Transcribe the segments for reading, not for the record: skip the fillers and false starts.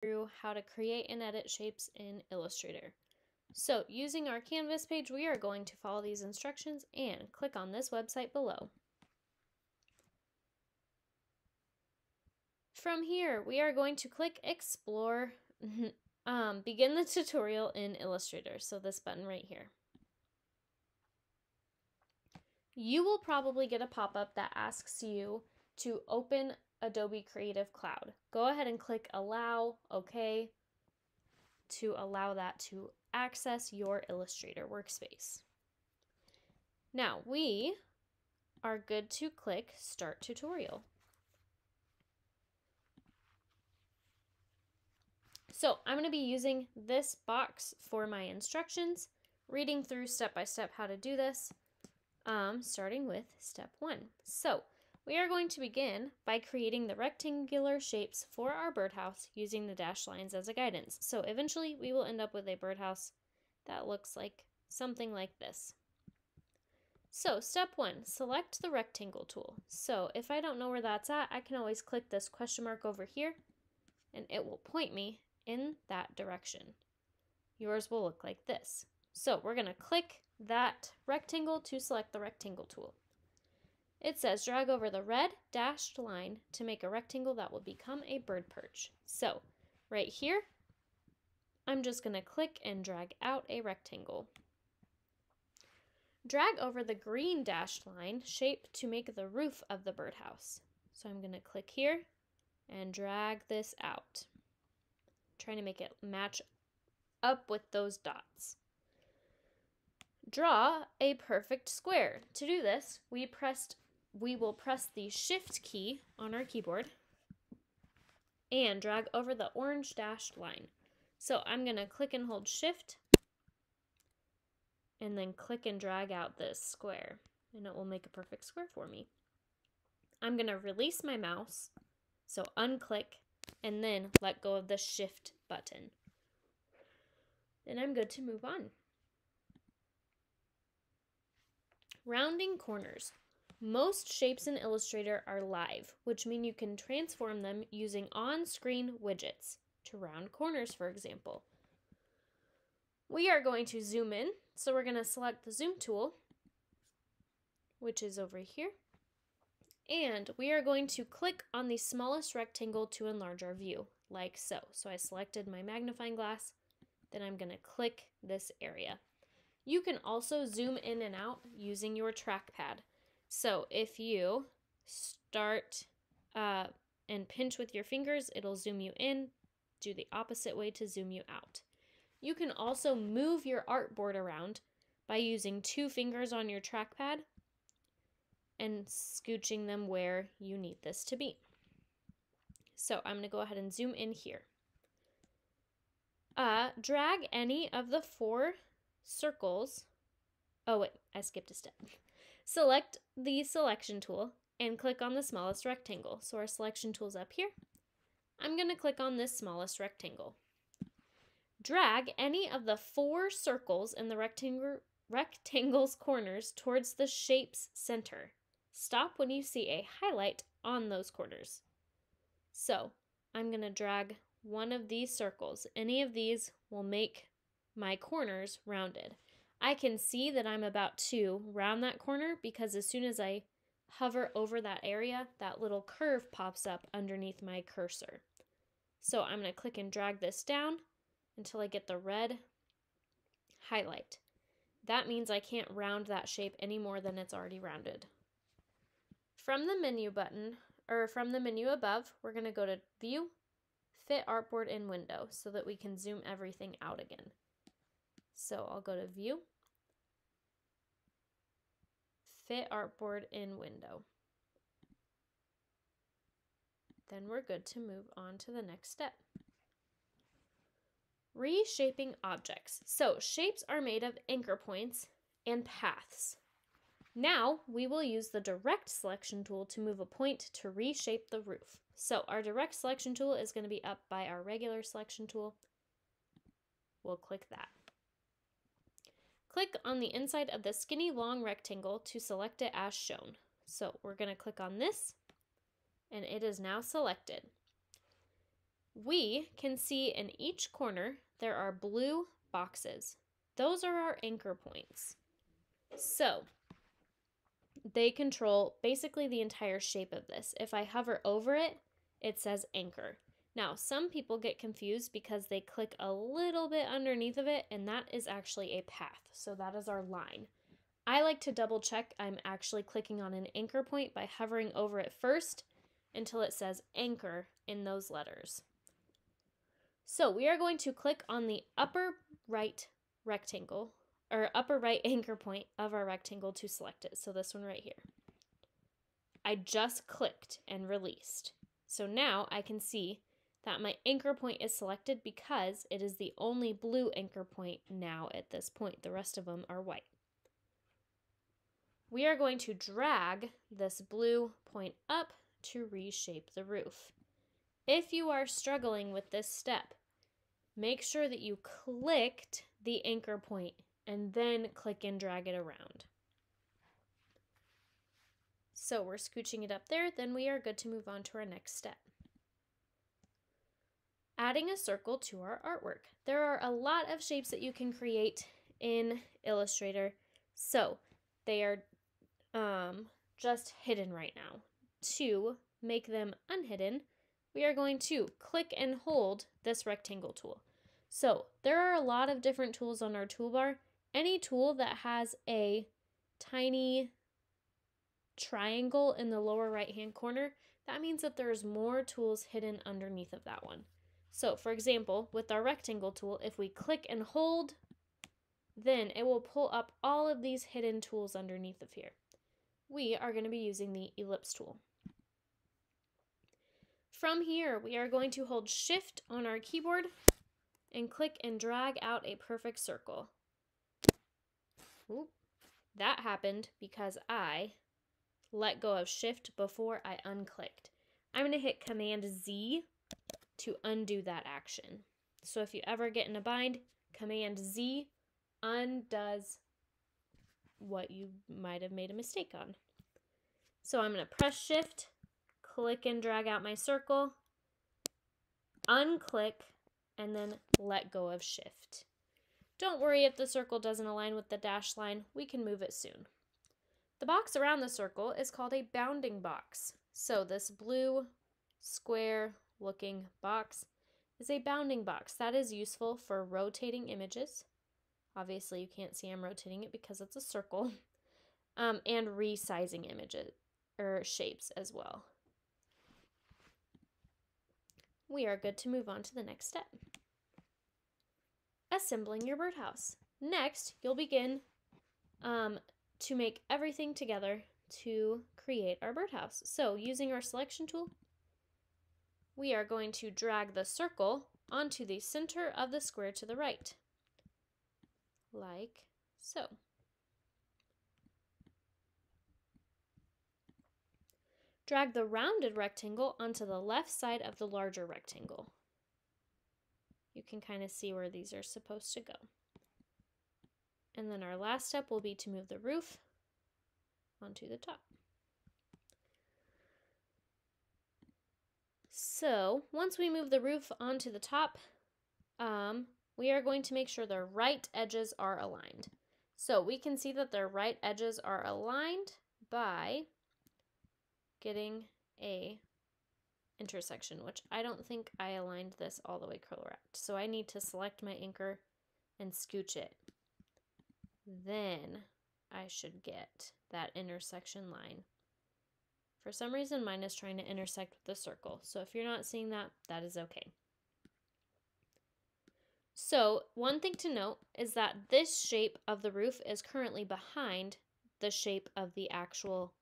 through how to create and edit shapes in Illustrator. So using our Canvas page, we are going to follow these instructions and click on this website below. From here, we are going to click Explore, begin the tutorial in Illustrator, so this button right here. You will probably get a pop-up that asks you to open Adobe Creative Cloud. Go ahead and click Allow, OK, to allow that to access your Illustrator workspace. Now we are good to click Start Tutorial. So I'm going to be using this box for my instructions, reading through step by step how to do this, starting with step 1. So we are going to begin by creating the rectangular shapes for our birdhouse using the dashed lines as a guidance. So eventually we will end up with a birdhouse that looks like something like this. So step 1, select the rectangle tool. So if I don't know where that's at, I can always click this question mark over here and it will point me in that direction. Yours will look like this. So we're going to click that rectangle to select the rectangle tool. It says drag over the red dashed line to make a rectangle that will become a bird perch. So right here, I'm just going to click and drag out a rectangle. Drag over the green dashed line shape to make the roof of the birdhouse. So I'm going to click here and drag this out, trying to make it match up with those dots. Draw a perfect square. To do this, we will press the Shift key on our keyboard and drag over the orange dashed line. So I'm going to click and hold Shift and then click and drag out this square, and it will make a perfect square for me. I'm going to release my mouse, so unclick, and then let go of the Shift button. Then I'm good to move on. Rounding corners. Most shapes in Illustrator are live, which means you can transform them using on-screen widgets to round corners, for example. We are going to zoom in, so we're going to select the zoom tool, which is over here, and we are going to click on the smallest rectangle to enlarge our view, like so. So I selected my magnifying glass, then I'm going to click this area. You can also zoom in and out using your trackpad. So if you start and pinch with your fingers, it'll zoom you in. Do the opposite way to zoom you out. You can also move your artboard around by using 2 fingers on your trackpad and scooching them where you need this to be. So I'm going to go ahead and zoom in here. Drag any of the 4 circles. Oh wait, I skipped a step. Select the selection tool and click on the smallest rectangle. So our selection tool is up here. I'm going to click on this smallest rectangle. Drag any of the 4 circles in the rectangle's corners towards the shape's center. Stop when you see a highlight on those corners. So I'm going to drag one of these circles. Any of these will make my corners rounded. I can see that I'm about to round that corner because as soon as I hover over that area, that little curve pops up underneath my cursor. So I'm going to click and drag this down until I get the red highlight. That means I can't round that shape any more than it's already rounded. From the menu button, or from the menu above, we're going to go to View, Fit Artboard in Window so that we can zoom everything out again. So I'll go to View, Fit Artboard in Window. Then we're good to move on to the next step. Reshaping objects. So shapes are made of anchor points and paths. Now we will use the direct selection tool to move a point to reshape the roof. So our direct selection tool is going to be up by our regular selection tool. We'll click that. Click on the inside of the skinny long rectangle to select it as shown. So we're going to click on this and it is now selected. we can see in each corner there are blue boxes. Those are our anchor points. So they control basically the entire shape of this. If I hover over it, it says anchor. Now, some people get confused because they click a little bit underneath of it, and that is actually a path. So that is our line. I like to double check I'm actually clicking on an anchor point by hovering over it first until it says anchor in those letters. So we are going to click on the upper right rectangle, or upper right anchor point of our rectangle to select it. So this one right here. I just clicked and released. So now I can see that my anchor point is selected because it is the only blue anchor point now at this point. The rest of them are white. We are going to drag this blue point up to reshape the roof. If you are struggling with this step, make sure that you clicked the anchor point and then click and drag it around. So we're scooching it up there, then we are good to move on to our next step. Adding a circle to our artwork. There are a lot of shapes that you can create in Illustrator, so they are just hidden right now. To make them unhidden, we are going to click and hold this rectangle tool. So there are a lot of different tools on our toolbar. Any tool that has a tiny triangle in the lower right hand corner, that means that there's more tools hidden underneath of that one. So for example, with our rectangle tool, if we click and hold, then it will pull up all of these hidden tools underneath of here. We are going to be using the ellipse tool. From here, we are going to hold Shift on our keyboard and click and drag out a perfect circle. Oop, that happened because I let go of Shift before I unclicked. I'm going to hit Command Z to undo that action. So if you ever get in a bind, Command Z undoes what you might have made a mistake on. So I'm going to press Shift, click and drag out my circle, unclick, and then let go of Shift. Don't worry if the circle doesn't align with the dashed line, we can move it soon. The box around the circle is called a bounding box. So this blue square looking box is a bounding box. That is useful for rotating images. Obviously you can't see I'm rotating it because it's a circle. And resizing images or shapes as well. We are good to move on to the next step. Assembling your birdhouse. Next, you'll begin to make everything together to create our birdhouse. So using our selection tool, we are going to drag the circle onto the center of the square to the right, like so. Drag the rounded rectangle onto the left side of the larger rectangle. You can kind of see where these are supposed to go. And then our last step will be to move the roof onto the top. So once we move the roof onto the top, we are going to make sure the right edges are aligned. So we can see that their right edges are aligned by getting a intersection, which I don't think I aligned this all the way correct. So I need to select my anchor and scooch it. Then I should get that intersection line. For some reason, mine is trying to intersect with the circle. So if you're not seeing that, that is okay. So one thing to note is that this shape of the roof is currently behind the shape of the actual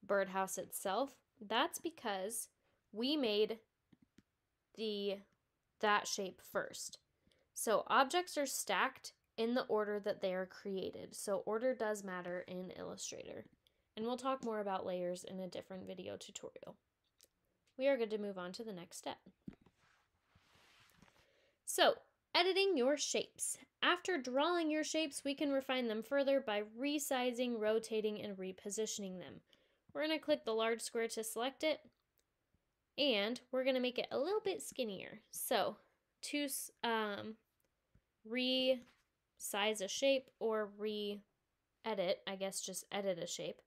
birdhouse itself. That's because we made that shape first. So objects are stacked in the order that they are created. So order does matter in Illustrator. And we'll talk more about layers in a different video tutorial. We are good to move on to the next step. So, editing your shapes. After drawing your shapes, we can refine them further by resizing, rotating, and repositioning them. We're going to click the large square to select it. And we're going to make it a little bit skinnier. So to resize a shape or re-edit, I guess just edit a shape,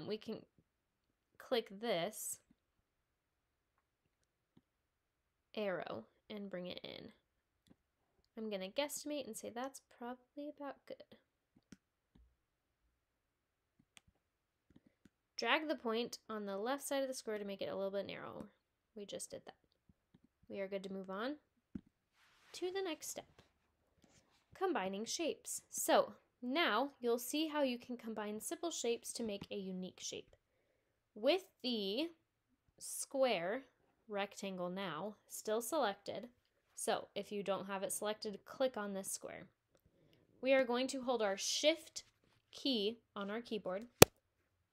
we can click this arrow and bring it in. I'm going to guesstimate and say that's probably about good. Drag the point on the left side of the square to make it a little bit narrower. We just did that. We are good to move on to the next step. Combining shapes. So now you'll see how you can combine simple shapes to make a unique shape. With the square rectangle now still selected, so if you don't have it selected, click on this square. We are going to hold our Shift key on our keyboard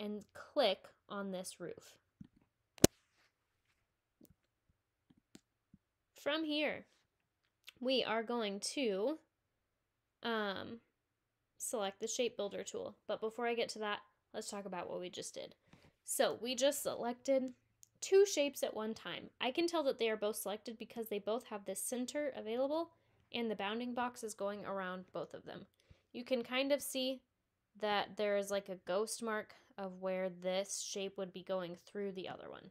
and click on this roof. From here, we are going to select the Shape Builder tool. But before I get to that, let's talk about what we just did. So we just selected two shapes at one time. I can tell that they are both selected because they both have this center available and the bounding box is going around both of them. You can kind of see that there is like a ghost mark of where this shape would be going through the other one.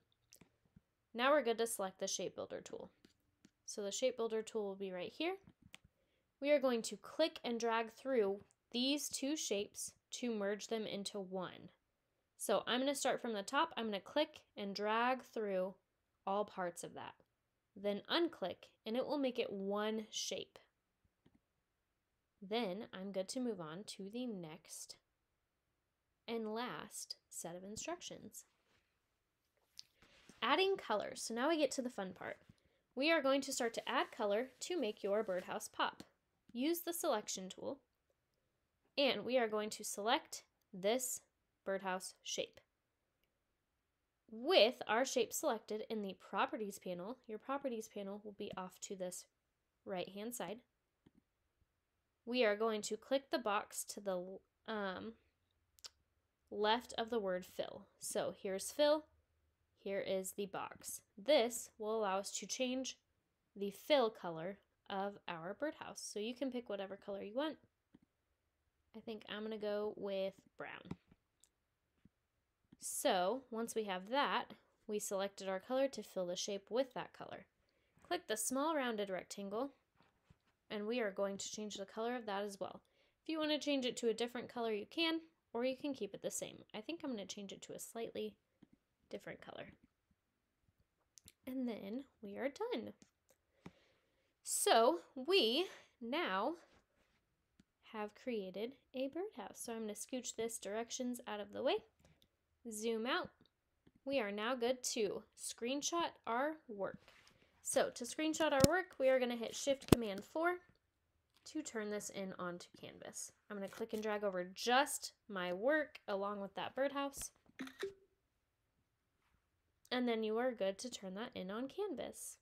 Now we're good to select the Shape Builder tool. So the Shape Builder tool will be right here. We are going to click and drag through these two shapes to merge them into one. So I'm going to start from the top. I'm going to click and drag through all parts of that. Then unclick and it will make it one shape. Then I'm good to move on to the next and last set of instructions. Adding colors. So now we get to the fun part. We are going to start to add color to make your birdhouse pop. Use the selection tool and we are going to select this birdhouse shape. With our shape selected in the properties panel, your properties panel will be off to this right hand side. We are going to click the box to the left of the word fill. So here's fill, here is the box. This will allow us to change the fill color of our birdhouse. So you can pick whatever color you want. I think I'm going to go with brown. So once we have that, we selected our color to fill the shape with that color. Click the small rounded rectangle and we are going to change the color of that as well. If you want to change it to a different color, you can, or you can keep it the same. I think I'm going to change it to a slightly different color. And then we are done. So we now have created a birdhouse. So I'm going to scooch this directions out of the way, zoom out. We are now good to screenshot our work. So to screenshot our work, we are going to hit Shift Command 4 to turn this in onto canvas. I'm going to click and drag over just my work along with that birdhouse. And then you are good to turn that in on canvas.